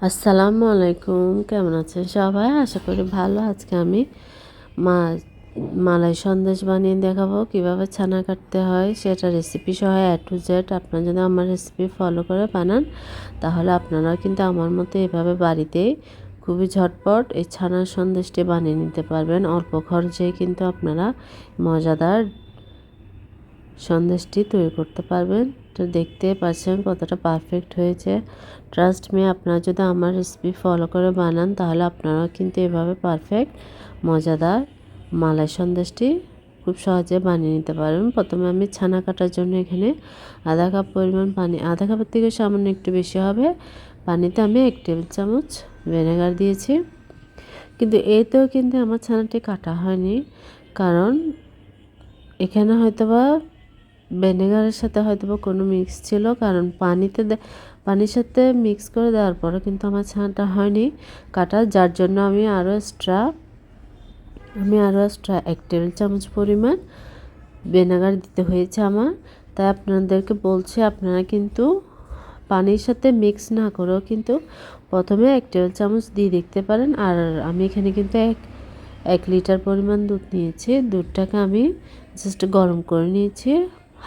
আসসালামু আলাইকুম, কেমন আছেন সবাই? আশা করি ভালো। আজকে আমি মা মালাই সন্দেশ বানিয়ে দেখাবো কিভাবে ছানা কাটতে হয়, সেটা রেসিপি সহ টু জেড। আপনারা যদি আমার রেসিপি ফলো করে বানান তাহলে আপনারাও কিন্তু আমার মতো এভাবে বাড়িতেই খুবই ঝটপট এই ছানার সন্দেশটি বানিয়ে নিতে পারবেন। অল্প খরচেই কিন্তু আপনারা মজাদার সন্দেশটি তৈরি করতে পারবেন। তো দেখতে পাচ্ছেন কতটা পারফেক্ট হয়েছে। ট্রাস্ট মি, আপনারা যদি আমার রেসিপি ফলো করে বানান তাহলে আপনারাও কিন্তু এভাবে পারফেক্ট মজাদার মালাই সন্দেশটি খুব সহজে বানিয়ে নিতে পারবেন। প্রথমে আমি ছানা কাটার জন্য এখানে আধা কাপ পরিমাণ পানি, আধা কাপের থেকে সামান্য একটু বেশি হবে পানিতে আমি 1 টেবিল চামচ ভিনেগার দিয়েছি। কিন্তু এতেও কিন্তু আমার ছানাটি কাটা হয়নি, কারণ এখানে হয়তোবা ভিনেগারের সাথে হয়তোবা কোনো মিক্স ছিল, কারণ পানির সাথে মিক্স করে দেওয়ার পরে কিন্তু আমার ছানাটা হয়নি কাটা, যার জন্য আমি আরও এক্সট্রা 1 টেবিল চামচ পরিমাণ ভিনেগার দিতে হয়েছে আমার। তাই আপনাদেরকে বলছি, আপনারা কিন্তু পানির সাথে মিক্স না করেও কিন্তু প্রথমে 1 টেবিল চামচ দিয়ে দেখতে পারেন। আর আমি এখানে কিন্তু 1 লিটার পরিমাণ দুধ নিয়েছি। দুধটাকে আমি জাস্ট গরম করে নিয়েছি।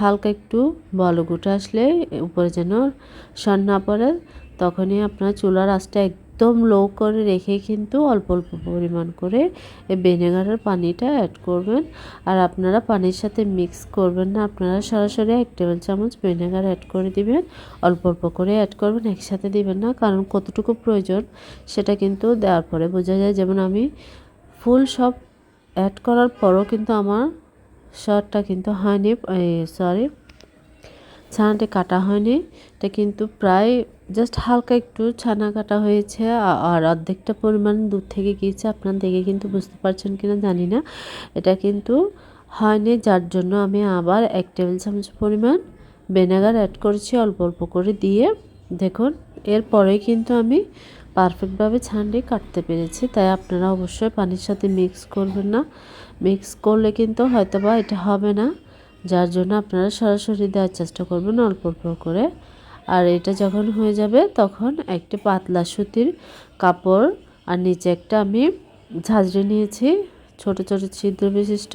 হালকা একটু বলক উঠে আসলে, উপরে যেন সর না পড়ে, তখনই আপনার চুলার আঁচটা একদম লো করে রেখে কিন্তু অল্প অল্প পরিমাণ করে এই ভিনেগারের পানিটা অ্যাড করবেন। আর আপনারা পানির সাথে মিক্স করবেন না, আপনারা সরাসরি 1 টেবিল চামচ ভিনেগার অ্যাড করে দিবেন। অল্প অল্প করে অ্যাড করবেন, একসাথে দিবেন না, কারণ কতটুকু প্রয়োজন সেটা কিন্তু দেওয়ার পরে বোঝা যায়। যেমন আমি ফুল সব অ্যাড করার পরও কিন্তু আমার শর্টটা কিন্তু হয়নি, ছানাটি কাটা হয়নি। এটা কিন্তু প্রায় জাস্ট হালকা একটু ছানা কাটা হয়েছে, আর অর্ধেকটা পরিমাণ দুধ থেকে গিয়েছে। আপনার দেখে কিন্তু বুঝতে পারছেন কিনা জানি না, এটা কিন্তু হয়নি, যার জন্য আমি আবার 1 টেবিল চামচ পরিমাণ ভিনেগার অ্যাড করেছি অল্প অল্প করে দিয়ে। দেখুন, এরপরেই কিন্তু আমি পারফেক্টভাবে ছানাটি কাটতে পেরেছি। তাই আপনারা অবশ্যই পানির সাথে মিক্স করবেন না, মিক্স করলে কিন্তু হয়তোবা এটা হবে না, যার জন্য আপনারা সরাসরি দেওয়ার চেষ্টা করবেন অল্প অল্প করে। আর এটা যখন হয়ে যাবে তখন একটি পাতলা সুতির কাপড় আর নিচে একটা আমি ঝাঁঝরি নিয়েছি, ছোট ছোট ছিদ্র বিশিষ্ট।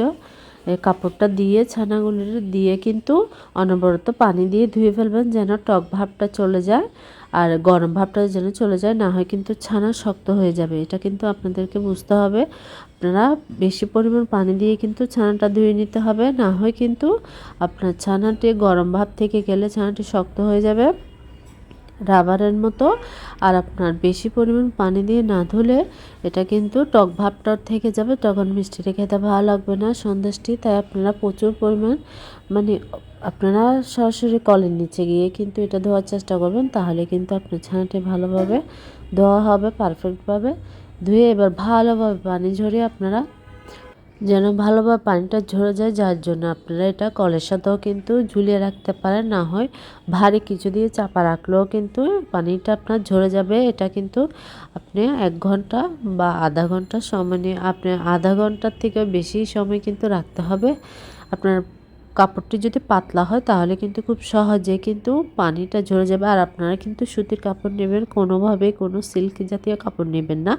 এই কাপড়টা দিয়ে ছানাগুলো দিয়ে কিন্তু অনবরত পানি দিয়ে ধুয়ে ফেলবেন, যেন টক ভাবটা চলে যায় আর গরম ভাবটা যেন চলে যায়, না হয় কিন্তু ছানা শক্ত হয়ে যাবে। এটা কিন্তু আপনাদেরকে বুঝতে হবে। আপনারা বেশি পরিমাণ পানি দিয়ে কিন্তু ছানাটা ধুয়ে নিতে হবে, না হয় কিন্তু আপনার ছানাটি গরম ভাব থেকে গেলে ছানাটি শক্ত হয়ে যাবে রাবারের মতো। আর আপনার বেশি পরিমাণ পানি দিয়ে না ধুলে এটা কিন্তু টক ভাবটা থেকে যাবে, তখন মিষ্টিটা খেতে ভালো লাগবে না সন্দেশটি। তাই আপনারা প্রচুর পরিমাণ মানে আপনারা সরাসরি কলের নিচে গিয়ে কিন্তু এটা ধোয়ার চেষ্টা করবেন, তাহলে কিন্তু আপনার ছানাটি ভালোভাবে ধোয়া হবে পারফেক্টভাবে। ধুয়ে এবার ভালোভাবে পানি ঝরিয়ে আপনারা যেন ভালোভাবে পানিটা ঝরে যায়, যার জন্য আপনারা এটা কলের সাথেও কিন্তু ঝুলিয়ে রাখতে পারেন, না হয় ভারী কিছু দিয়ে চাপা রাখলেও কিন্তু পানিটা আপনার ঝরে যাবে। এটা কিন্তু আপনি 1 ঘন্টা বা আধা ঘন্টা সময় নিয়ে, আপনি আধা ঘন্টার থেকে বেশি সময় কিন্তু রাখতে হবে। আপনার কাপড়টি যদি পাতলা হয় তাহলে কিন্তু খুব সহজে কিন্তু পানিটা ঝরে যাবে। আর আপনারা কিন্তু সুতির কাপড় নেবেন, কোনোভাবেই কোনো সিল্ক জাতীয় কাপড় নেবেন না,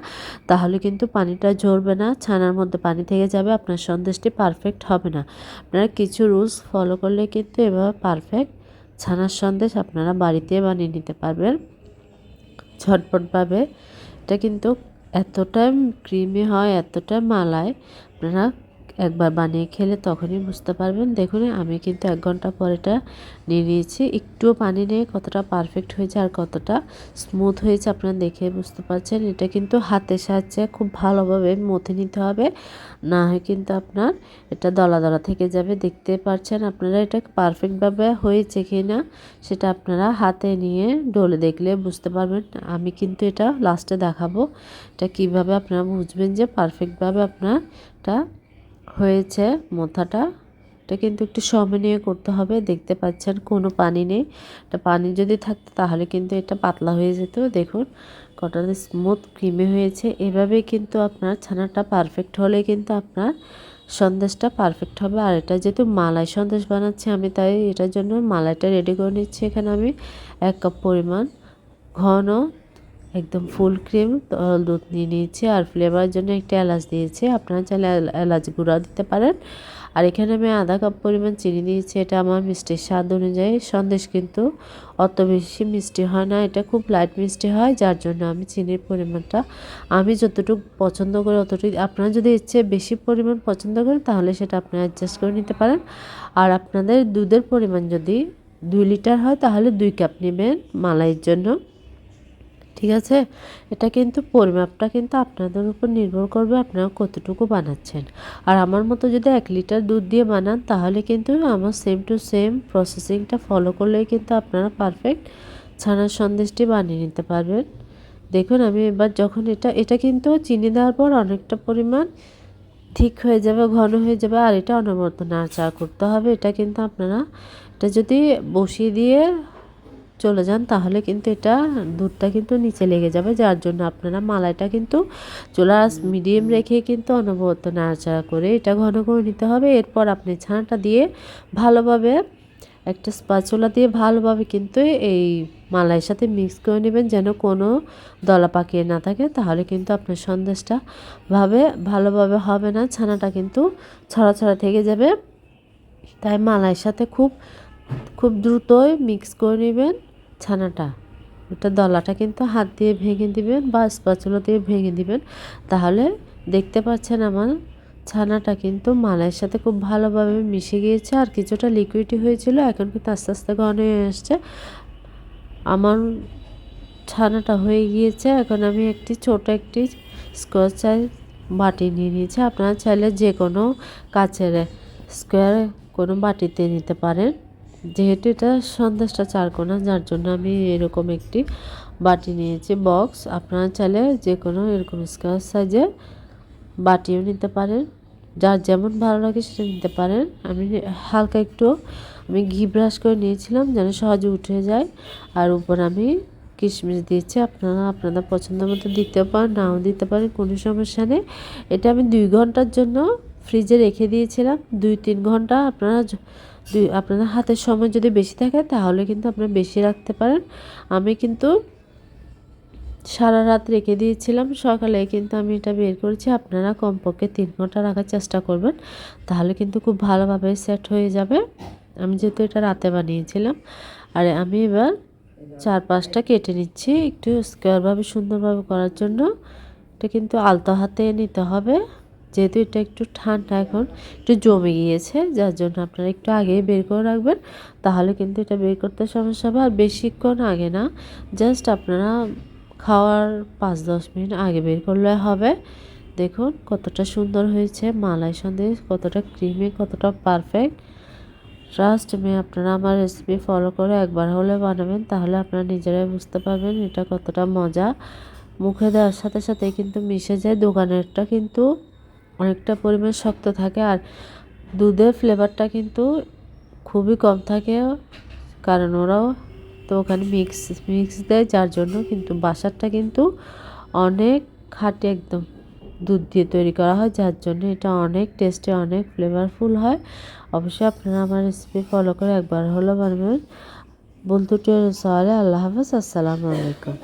তাহলে কিন্তু পানিটা ঝরবে না, ছানার মধ্যে পানি থেকে যাবে, আপনার সন্দেশটি পারফেক্ট হবে না। আপনারা কিছু রুলস ফলো করলে কিন্তু এভাবে পারফেক্ট ছানার সন্দেশ আপনারা বাড়িতে বানিয়ে নিতে পারবেন ঝটপটভাবে। এটা কিন্তু এতটা ক্রিমি হয়, এতটা মালায়, আপনারা একবার বানিয়ে খেলে তখনই বুঝতে পারবেন। দেখুন, আমি কিন্তু 1 ঘন্টা পর এটা নিয়ে নিয়েছি, একটুও পানি নেই, কতটা পারফেক্ট হয়েছে আর কতটা স্মুথ হয়েছে আপনারা দেখে বুঝতে পারছেন। এটা কিন্তু হাতের সাহায্যে খুব ভালোভাবে মথে নিতে হবে, না হয় কিন্তু আপনার এটা দলা দলা থেকে যাবে। দেখতে পাচ্ছেন আপনারা এটা পারফেক্টভাবে হয়েছে কি না, সেটা আপনারা হাতে নিয়ে ডলে দেখলে বুঝতে পারবেন। আমি কিন্তু এটা লাস্টে দেখাবো এটা কিভাবে আপনারা বুঝবেন যে পারফেক্টভাবে আপনার এটা হয়েছে মোথাটা। এটা কিন্তু একটু সময় নিয়ে করতে হবে। দেখতে পাচ্ছেন কোনো পানি নেই, এটা পানি যদি থাকতো তাহলে কিন্তু এটা পাতলা হয়ে যেত। দেখুন কতটা স্মুথ ক্রিমি হয়েছে। এভাবেই কিন্তু আপনার ছানাটা পারফেক্ট হলে কিন্তু আপনার সন্দেশটা পারফেক্ট হবে। আর এটা যেহেতু মালাই সন্দেশ বানাচ্ছি আমি, তাই এটার জন্য মালাইটা রেডি করে নিচ্ছি। এখানে আমি 1 কাপ পরিমাণ ঘন একদম ফুল ক্রিম তরল দুধ নিয়ে নিয়েছি, আর ফ্লেভারের জন্য একটা এলাচ দিয়েছি, আপনারা চাইলে এলাচ গুঁড়াও দিতে পারেন। আর এখানে আমি আধা কাপ পরিমাণ চিনি দিয়েছি, এটা আমার মিষ্টির স্বাদ অনুযায়ী। সন্দেশ কিন্তু অত বেশি মিষ্টি হয় না, এটা খুব লাইট মিষ্টি হয়, যার জন্য আমি চিনির পরিমাণটা আমি যতটুকু পছন্দ করি অতটুকু। আপনারা যদি এর চেয়ে বেশি পরিমাণ পছন্দ করেন তাহলে সেটা আপনারা অ্যাডজাস্ট করে নিতে পারেন। আর আপনাদের দুধের পরিমাণ যদি 2 লিটার হয় তাহলে 2 কাপ নেবেন মালাইয়ের জন্য, ঠিক আছে। এটা কিন্তু পরিমাপটা কিন্তু আপনাদের উপর নির্ভর করবে আপনারা কতটুকু বানাচ্ছেন। আর আমার মতো যদি 1 লিটার দুধ দিয়ে বানান তাহলে কিন্তু আমার সেম টু সেম প্রসেসিংটা ফলো করলেই কিন্তু আপনারা পারফেক্ট ছানার সন্দেশটি বানিয়ে নিতে পারবেন। দেখুন আমি এবার যখন এটা কিন্তু চিনি দেওয়ার পর অনেকটা পরিমাণ ঠিক হয়ে যাবে, ঘন হয়ে যাবে, আর এটা অনবরত নাড়াচাড়া করতে হবে। এটা কিন্তু আপনারা এটা যদি বসিয়ে দিয়ে চলে যান তাহলে কিন্তু এটা দুধটা কিন্তু নিচে লেগে যাবে, যার জন্য আপনারা মালাইটা কিন্তু চুলা মিডিয়াম রেখে কিন্তু অনবরত নাড়াচাড়া করে এটা ঘন করে নিতে হবে। এরপর আপনি ছানাটা দিয়ে ভালোভাবে একটা স্প্যাচুলা দিয়ে ভালোভাবে কিন্তু এই মালাইয়ের সাথে মিক্স করে নেবেন, যেন কোনো দলা পাকিয়ে না থাকে, তাহলে কিন্তু আপনার সন্দেশটা ভালোভাবে হবে না, ছানাটা কিন্তু ছড়া ছড়া থেকে যাবে। তাই মালাইয়ের সাথে খুব খুব দ্রুতই মিক্স করে নেবেন ছানাটা। ওটা দলাটা কিন্তু হাত দিয়ে ভেঙে দিবেন বা স্প্যাচুলা দিয়ে ভেঙে দিবেন, তাহলে দেখতে পাচ্ছেন আমার ছানাটা কিন্তু মালাইয়ের সাথে খুব ভালোভাবে মিশে গিয়েছে, আর কিছুটা লিকুইডই হয়েছিল, এখন কিন্তু আস্তে আস্তে ঘন হয়ে আসছে। আমার ছানাটা হয়ে গিয়েছে। এখন আমি ছোট একটি স্কোয়ার সাইজ বাটি নিয়ে নিয়েছি, আপনারা চাইলে যে কোনো কাচের স্কোয়ার কোনো বাটিতে নিতে পারেন। যেহেতু এটা সন্দেশটা চারকোনা, যার জন্য আমি এরকম একটি বাটি নিয়েছি বক্স। আপনারা চাইলে যে কোনো এরকম স্কোয়ার সাইজের বাটিও নিতে পারেন, যার যেমন ভালো লাগে সেটা নিতে পারেন। আমি হালকা একটু ঘি ব্রাশ করে নিয়েছিলাম যেন সহজে উঠে যায়, আর উপর আমি কিশমিশ দিয়েছি, আপনারা আপনাদের পছন্দ মতো দিতেও পারেন, নাও দিতে পারেন, কোনো সমস্যা নেই। এটা আমি 2 ঘন্টার জন্য ফ্রিজে রেখে দিয়েছিলাম। 2-3 ঘন্টা আপনাদের হাতের সময় যদি বেশি থাকে তাহলে কিন্তু আপনারা বেশি রাখতে পারেন। আমি কিন্তু সারা রাত রেখে দিয়েছিলাম, সকালে কিন্তু আমি এটা বের করেছি। আপনারা কমপক্ষে 3 ঘন্টা রাখার চেষ্টা করবেন, তাহলে কিন্তু খুব ভালোভাবে সেট হয়ে যাবে। আমি যেহেতু এটা রাতে বানিয়েছিলাম। আর আমি এবার 4-5টা কেটে নিচ্ছি একটু স্কোয়ারভাবে সুন্দরভাবে করার জন্য। এটা কিন্তু আলতো হাতে নিতে হবে, যেহেতু এটা একটু ঠান্ডা এখন একটু জমে গিয়েছে, যার জন্য আপনারা একটু আগে বের করে রাখবেন, তাহলে কিন্তু এটা বের করতে সমস্যা হবে। আর বেশিক্ষণ আগে না, জাস্ট আপনারা খাওয়ার 5-10 মিনিট আগে বের করলে হবে। দেখুন কতটা সুন্দর হয়েছে মালাই সন্দেশ, কতটা ক্রিমি, কতটা পারফেক্ট। ট্রাস্ট মি, আপনারা আমার রেসিপি ফলো করে একবার হলে বানাবেন, তাহলে আপনারা নিজেরাই বুঝতে পারবেন এটা কতটা মজা। মুখে দেওয়ার সাথে সাথে কিন্তু মিশে যায়। দোকানেরটা কিন্তু অনেকটা পরিমাণ শক্ত থাকে, আর দুধের ফ্লেভারটা কিন্তু খুবই কম থাকে, কারণ ওরাও তো ওখানে মিক্স দেয়, যার জন্য কিন্তু বাসারটা কিন্তু অনেক খাঁটি একদম দুধ দিয়ে তৈরি করা হয়, যার জন্য এটা অনেক টেস্টি, অনেক ফ্লেভারফুল হয়। অবশ্যই আপনারা আমার রেসিপি ফলো করে একবার হলো বানাবেন। বন্ধুটি সহালে আল্লাহ হাফেজ, আসসালামু আলাইকুম।